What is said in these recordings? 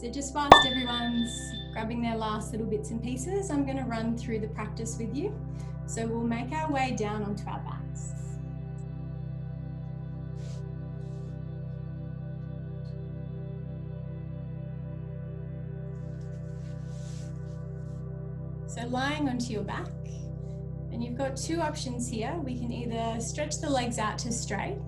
So just whilst everyone's grabbing their last little bits and pieces, I'm going to run through the practice with you. So we'll make our way down onto our backs. So lying onto your back, and you've got two options here. We can either stretch the legs out to straight,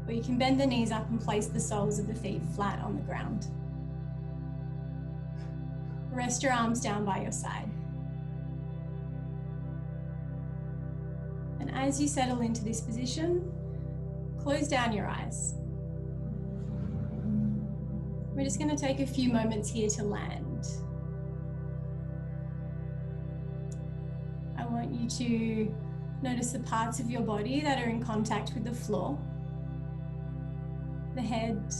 or you can bend the knees up and place the soles of the feet flat on the ground. Rest your arms down by your side. And as you settle into this position, close down your eyes. We're just going to take a few moments here to land. I want you to notice the parts of your body that are in contact with the floor. The head,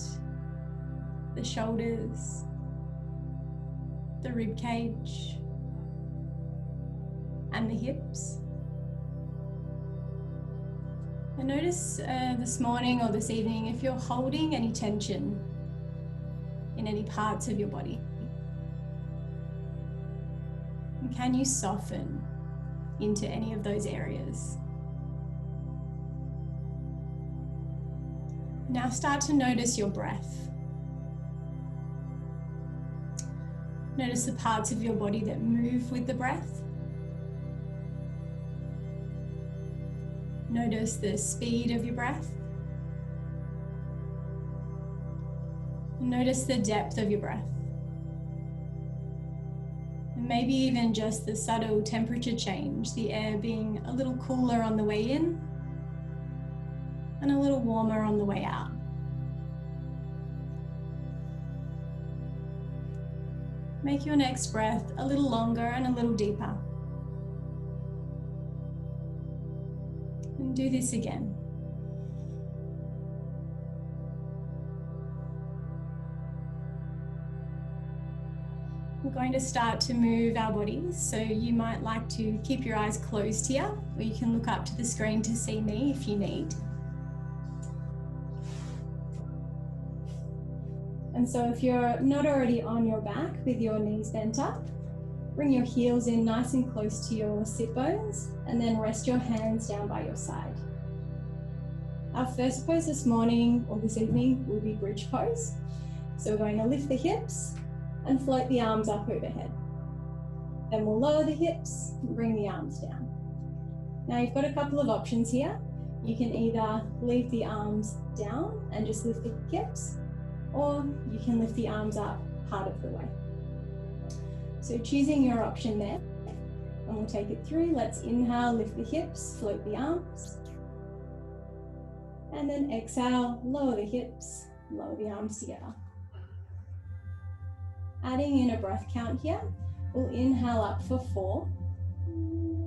the shoulders, the rib cage, and the hips. And notice this morning or this evening if you're holding any tension in any parts of your body. And can you soften into any of those areas? Now start to notice your breath. Notice the parts of your body that move with the breath. Notice the speed of your breath. Notice the depth of your breath. And maybe even just the subtle temperature change, the air being a little cooler on the way in and a little warmer on the way out. Make your next breath a little longer and a little deeper. And do this again. We're going to start to move our bodies, so you might like to keep your eyes closed here, or you can look up to the screen to see me if you need. And so if you're not already on your back with your knees bent up, bring your heels in nice and close to your sit bones, and then rest your hands down by your side. Our first pose this morning or this evening will be bridge pose. So we're going to lift the hips and float the arms up overhead. Then we'll lower the hips and bring the arms down. Now you've got a couple of options here. You can either leave the arms down and just lift the hips, or you can lift the arms up part of the way. So choosing your option there, and we'll take it through. Let's inhale, lift the hips, float the arms. And then exhale, lower the hips, lower the arms together. Adding in a breath count here, we'll inhale up for 4,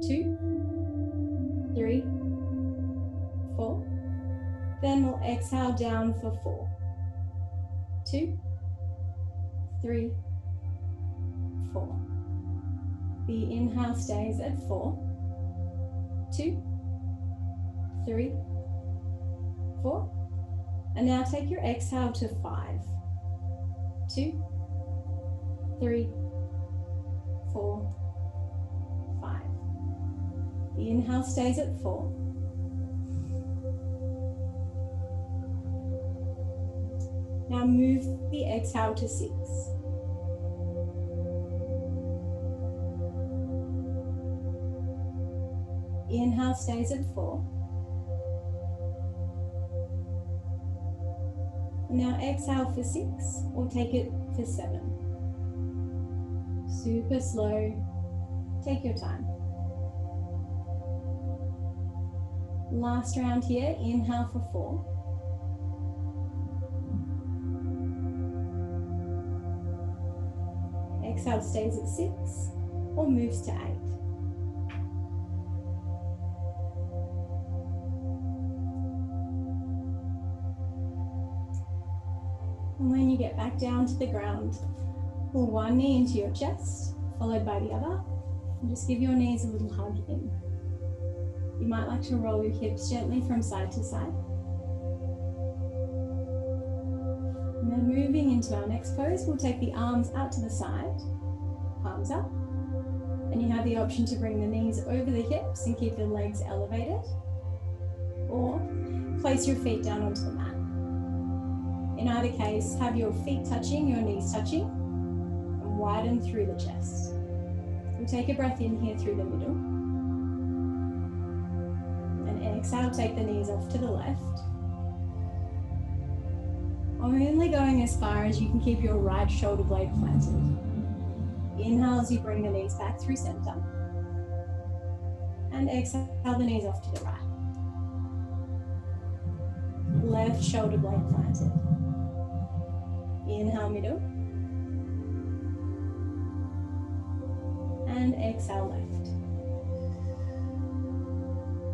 2, 3, 4. Then we'll exhale down for 4, 2, 3, 4. The inhale stays at 4, 2, 3, 4. And now take your exhale to 5, 2, 3, 4, 5. The inhale stays at 4. Now move the exhale to 6. Inhale stays at 4. And now exhale for 6, or take it for 7. Super slow, take your time. Last round here, inhale for 4. Exhale stays at 6 or moves to 8. And when you get back down to the ground, pull one knee into your chest, followed by the other, and just give your knees a little hug in. You might like to roll your hips gently from side to side. And then Moving into our next pose, we'll take the arms out to the side, palms up, and you have the option to bring the knees over the hips and keep the legs elevated, or place your feet down onto the mat. In either case, have your feet touching, your knees touching, and widen through the chest. We'll take a breath in here through the middle, and exhale, take the knees off to the left. Only going as far as you can keep your right shoulder blade planted. Inhale as you bring the knees back through center. And exhale the knees off to the right. Left shoulder blade planted. Inhale middle. And exhale left.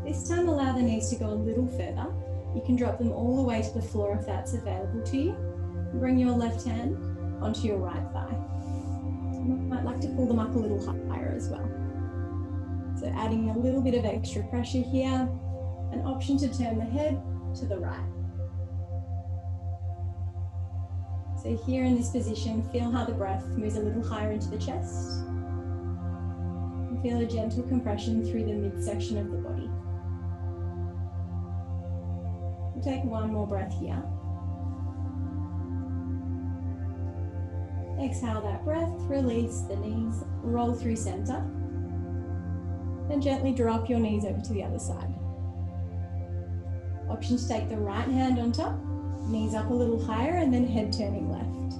This time allow the knees to go a little further. You can drop them all the way to the floor if that's available to you. Bring your left hand onto your right thigh. You might like to pull them up a little higher as well. So adding a little bit of extra pressure here. An option to turn the head to the right. So here in this position, feel how the breath moves a little higher into the chest. And feel a gentle compression through the midsection of the body. We'll take one more breath here. Exhale that breath, release the knees, roll through center. Then gently drop your knees over to the other side. Option to take the right hand on top, knees up a little higher, and then head turning left.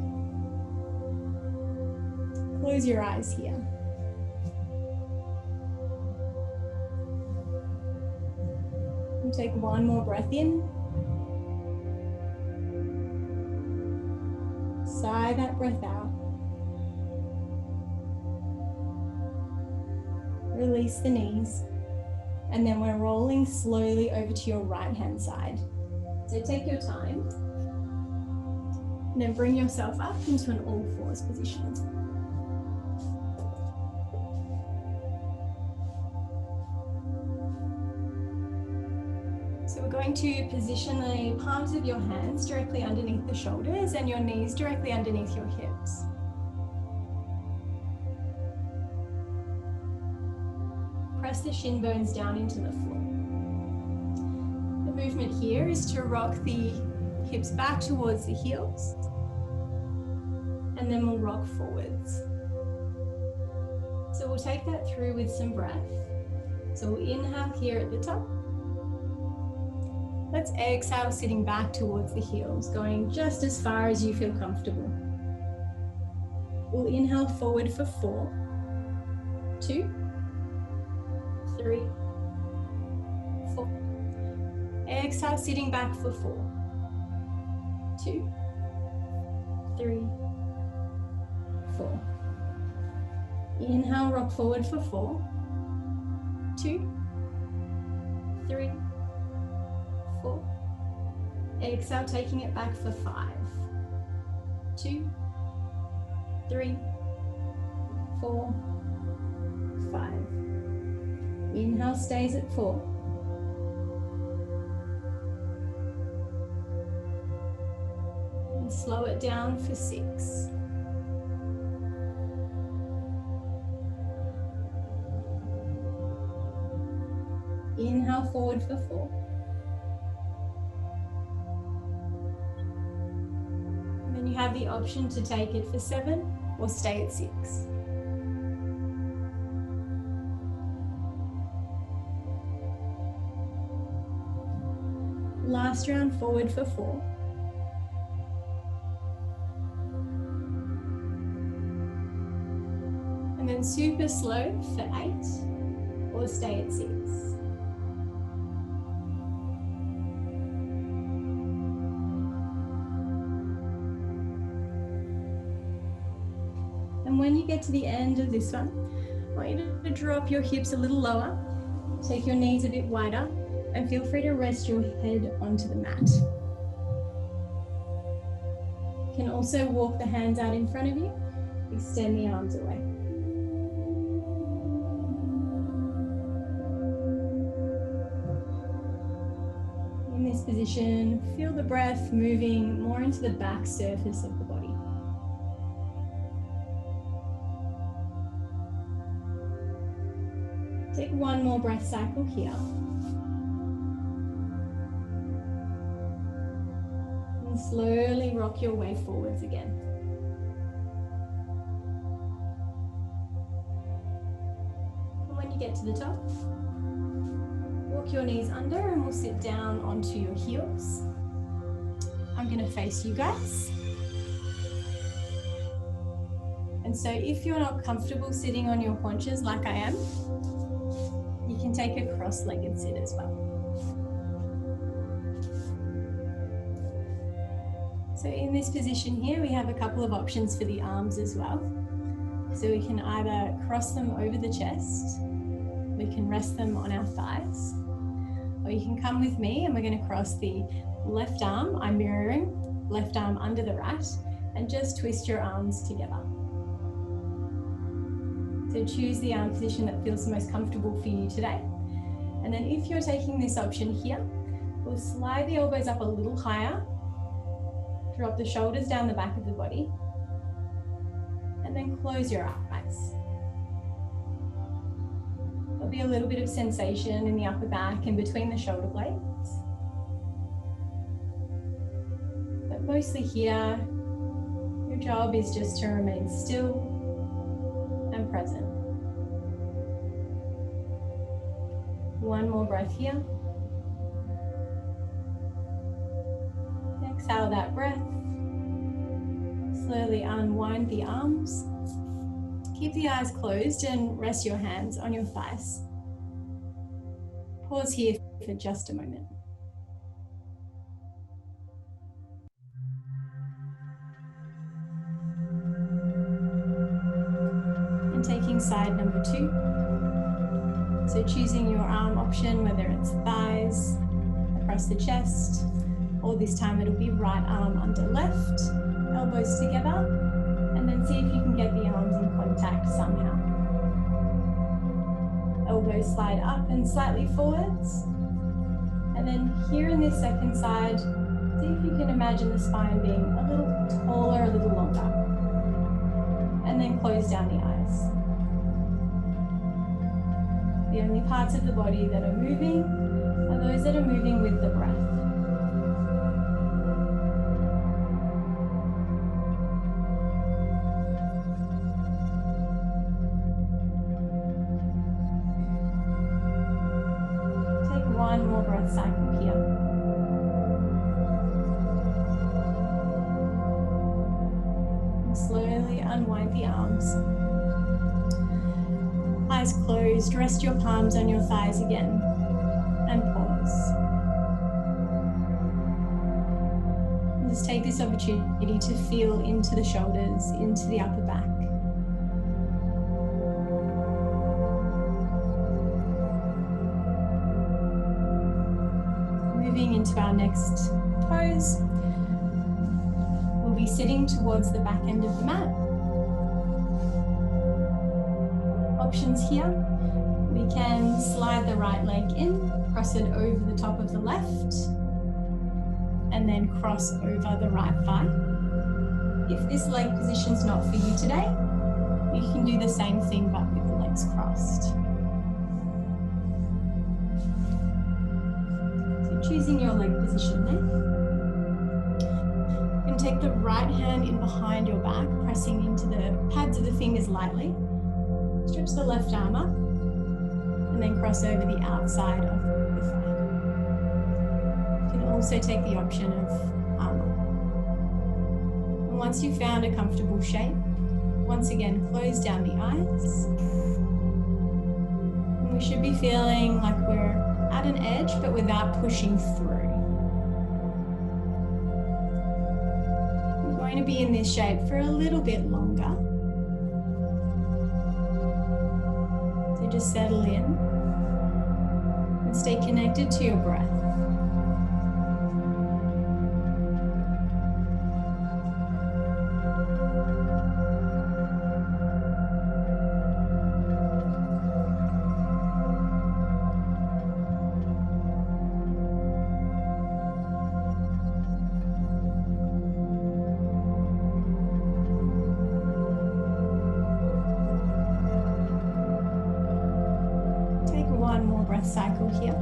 Close your eyes here. We'll take one more breath in. Sigh that breath out. Release the knees. And then we're rolling slowly over to your right hand side. So take your time. And then bring yourself up into an all fours position. So we're going to position the palms of your hands directly underneath the shoulders and your knees directly underneath your hips. Press the shin bones down into the floor. The movement here is to rock the hips back towards the heels, and then we'll rock forwards. So we'll take that through with some breath. So we'll inhale here at the top. Let's exhale, sitting back towards the heels, going just as far as you feel comfortable. We'll inhale forward for 4, 2, 3, 4. Exhale, sitting back for 4, 2, 3, 4. Inhale, rock forward for 4, 2, 3, 4. Exhale, taking it back for 5, 2, 3, 4, 5. Inhale stays at 4. And slow it down for 6. Inhale forward for 4. And then you have the option to take it for 7 or stay at 6. Last round, forward for 4. And then super slow for 8 or stay at 6. And when you get to the end of this one, I want you to drop your hips a little lower, take your knees a bit wider, and feel free to rest your head onto the mat. You can also walk the hands out in front of you, extend the arms away. In this position, position, feel the breath moving more into the back surface of the body. Take one more breath cycle here. And slowly rock your way forwards again. And when you get to the top, walk your knees under and we'll sit down onto your heels. I'm going to face you guys. And so if you're not comfortable sitting on your haunches like I am, you can take a cross-legged sit as well. So in this position here, we have a couple of options for the arms as well. So we can either cross them over the chest, we can rest them on our thighs, or you can come with me and we're going to cross the left arm, I'm mirroring, left arm under the right, and just twist your arms together. So choose the arm position that feels the most comfortable for you today. And then if you're taking this option here, we'll slide the elbows up a little higher, drop the shoulders down the back of the body, and then close your eyes. There'll be a little bit of sensation in the upper back and between the shoulder blades. But mostly here, your job is just to remain still and present. One more breath here. Exhale that breath. Slowly unwind the arms. Keep the eyes closed and rest your hands on your thighs. Pause here for just a moment. And taking side number 2. So choosing your arm option, whether it's thighs, across the chest, or this time it'll be right arm under left, elbows together, and then see if you can get the arms in contact somehow. Elbows slide up and slightly forwards. And then here in this second side, see if you can imagine the spine being a little taller, a little longer. And then close down the eyes. The only parts of the body that are moving are those that are moving with the breath. One more breath cycle here. And slowly unwind the arms. Eyes closed, rest your palms on your thighs again, and pause. And just take this opportunity to feel into the shoulders, into the upper back. Moving into our next pose, we'll be sitting towards the back end of the mat. Options here, we can slide the right leg in, cross it over the top of the left, and then cross over the right thigh. If this leg position's not for you today, you can do the same thing but with the legs crossed. Choosing your leg position there. You can take the right hand in behind your back, pressing into the pads of the fingers lightly. Stretch the left arm up, and then cross over the outside of the thigh. You can also take the option of arm up. And once you've found a comfortable shape, once again, close down the eyes. And we should be feeling like we're at an edge, but without pushing through. We're going to be in this shape for a little bit longer. So just settle in and stay connected to your breath. cycle here.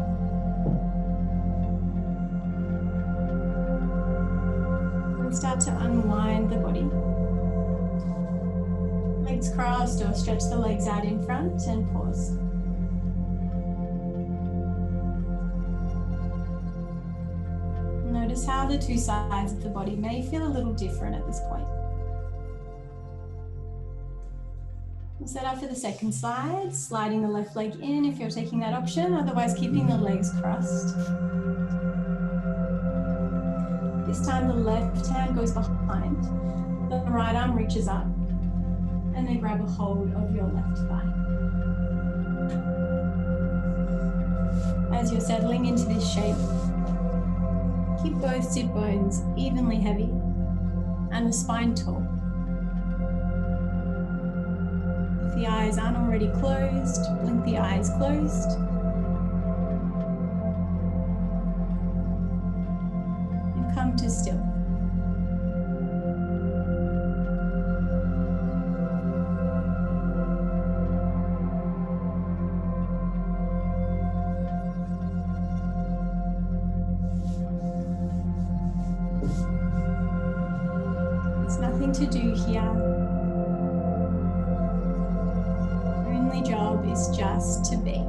And start to unwind the body. Legs crossed, or stretch the legs out in front and pause. Notice how the two sides of the body may feel a little different at this point. We'll set up for the second slide, sliding the left leg in if you're taking that option, otherwise keeping the legs crossed. This time the left hand goes behind, the right arm reaches up, and then grab a hold of your left thigh. As you're settling into this shape, keep both sit bones evenly heavy and the spine tall. If the eyes aren't already closed, blink the eyes closed. And come to still. Nothing to do here. Your only job is just to be.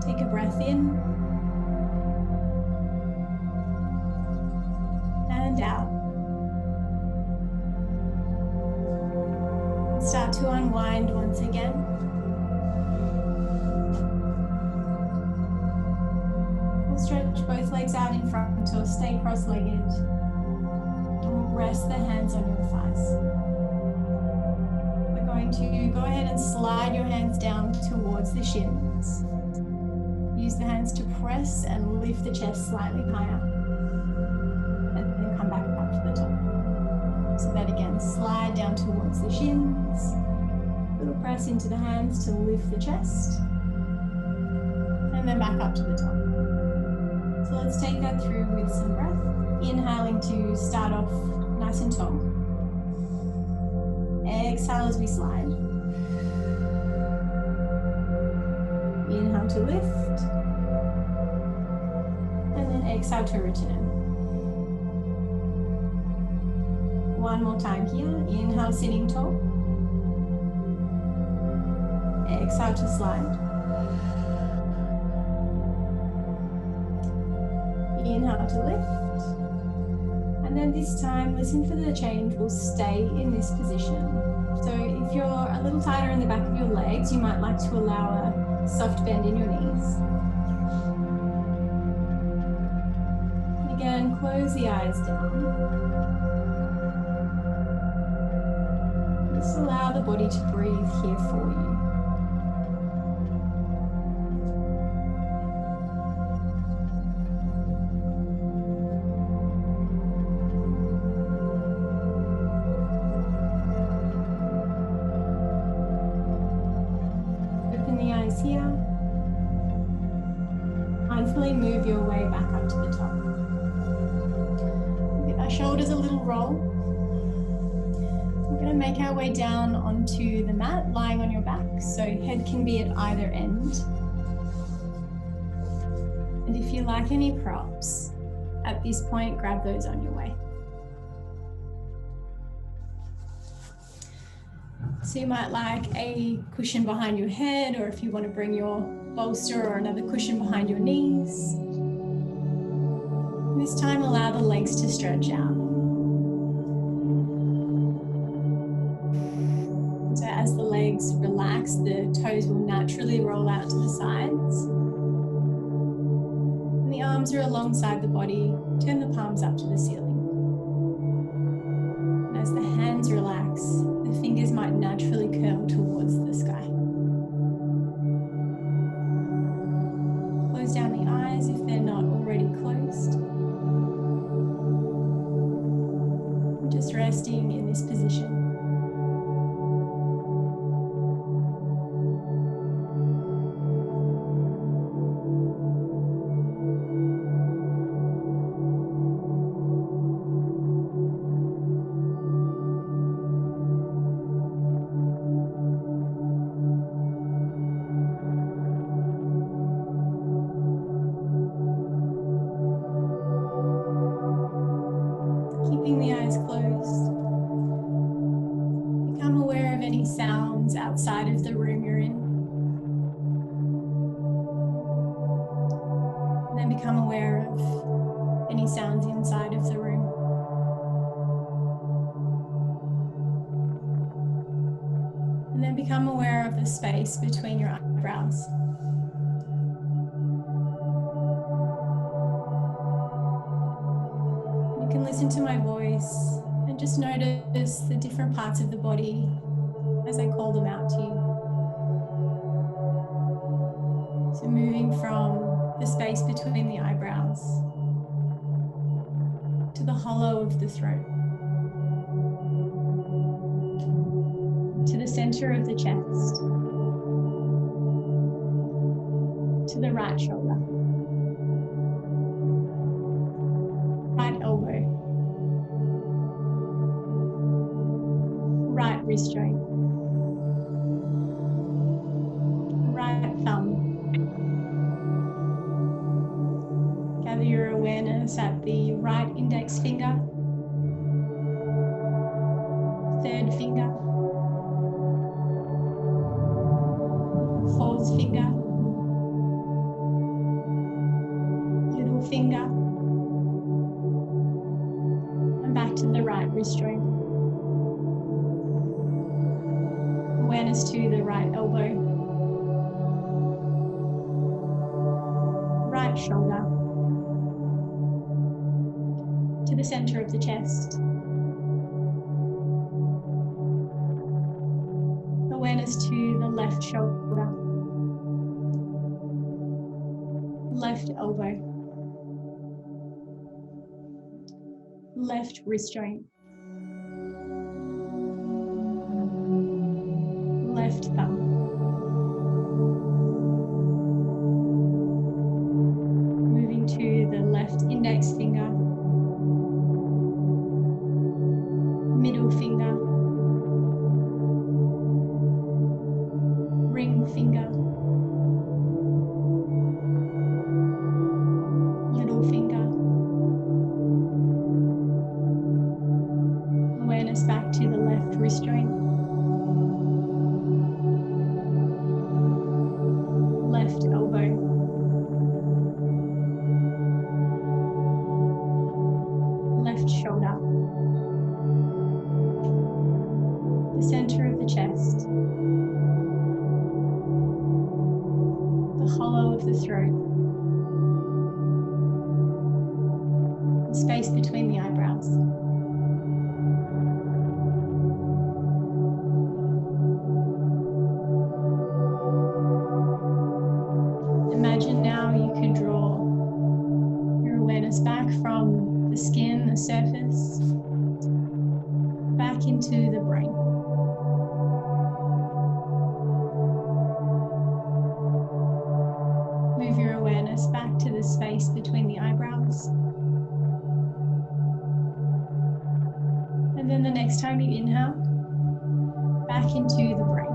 Take a breath in and out. Start to unwind once again. Stretch both legs out in front or stay cross-legged. And we'll rest the hands on your thighs. We're going to go ahead and slide your hands down towards the shins. Use the hands to press and lift the chest slightly higher. And then come back up to the top. So that again, slide down towards the shins. Little press into the hands to lift the chest. And then back up to the top. So let's take that through with some breath. Inhaling to start off nice and tall. Exhale as we slide. Inhale to lift. And then exhale to return. One more time here. Inhale, sitting tall. Exhale to slide. Inhale to lift, and then this time listen for the change. We'll stay in this position. So if you're a little tighter in the back of your legs, you might like to allow a soft bend in your knees. And again, close the eyes down. Just allow the body to breathe here for you. Here. Mindfully move your way back up to the top. Give our shoulders a little roll. We're going to make our way down onto the mat, lying on your back, so head can be at either end. And if you like any props, at this point, grab those on your way. So you might like a cushion behind your head, or if you want to bring your bolster or another cushion behind your knees. And this time allow the legs to stretch out. So as the legs relax, the toes will naturally roll out to the sides. And the arms are alongside the body. Turn the palms up to the ceiling. And as the hands relax, the fingers might naturally curl towards the sky. Close down the eyes if they're not already closed. Just resting in this position. become aware of any sounds inside of the room. And then become aware of the space between your eyebrows. You can listen to my voice and just notice the different parts of the body as I call them out to you. So moving from the space between the eyebrows to the hollow of the throat, to the center of the chest, to the right shoulder, right elbow, right wrist joint, right thumb. Gather your awareness at the right index finger, third finger, fourth finger, little finger, and back to the right wrist joint. Awareness to the right elbow, right shoulder, to the center of the chest. Awareness to the left shoulder, left elbow, left wrist joint, left thumb. Moving to the left index finger, middle finger, ring finger, little finger. Awareness back to the left wrist joint, left elbow, left shoulder, the center of the chest, the hollow of the throat, the space between the eyebrows. Imagine now you can draw your awareness back from the skin, the surface, back into the brain. Move your awareness back to the space between the eyebrows. And then the next time you inhale, back into the brain.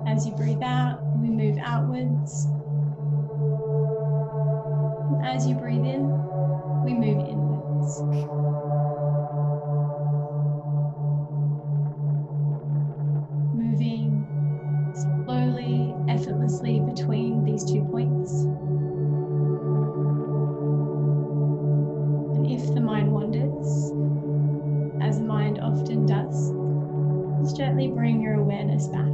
As you breathe out, we move outwards. And as you breathe in, we move inwards. Moving slowly, effortlessly between these 2 points. And if the mind wanders, as the mind often does, just gently bring your awareness back.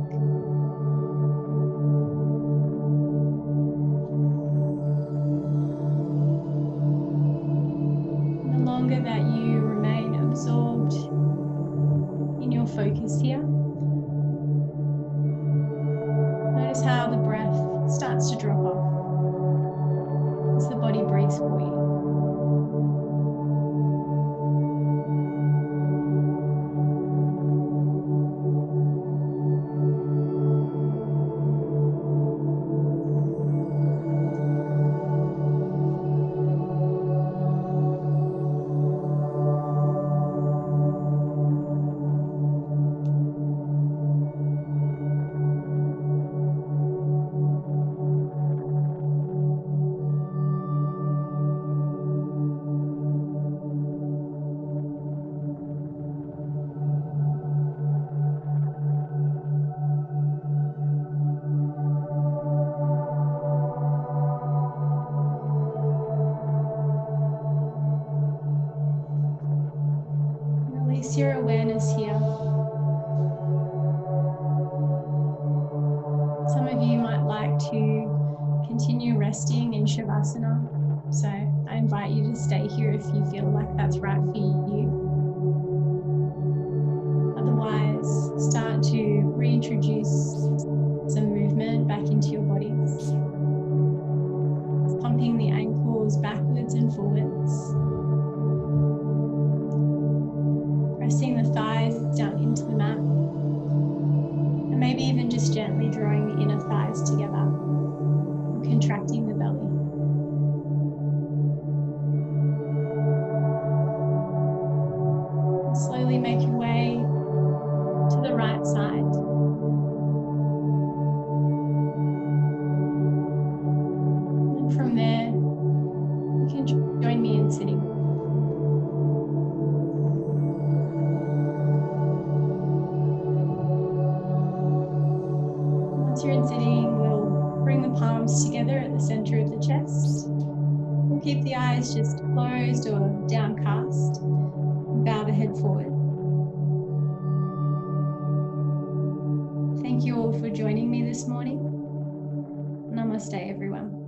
The longer that you remain absorbed in your focus here, notice how the breath starts to drop off as the body breathes for you. Place your awareness here. Some of you might like to continue resting in Shavasana, so I invite you to stay here if you feel like that's right for you. Otherwise, start to reintroduce some movement back into your bodies. Pumping the ankles backwards and forwards. Pressing the thighs down into the mat. And maybe even just gently drawing the inner thighs together. And contracting the belly. And slowly make your way to the right side. And from there, you can join me in sitting. Once you're in sitting, we'll bring the palms together at the center of the chest. We'll keep the eyes just closed or downcast. Bow the head forward. Thank you all for joining me this morning. Namaste, everyone.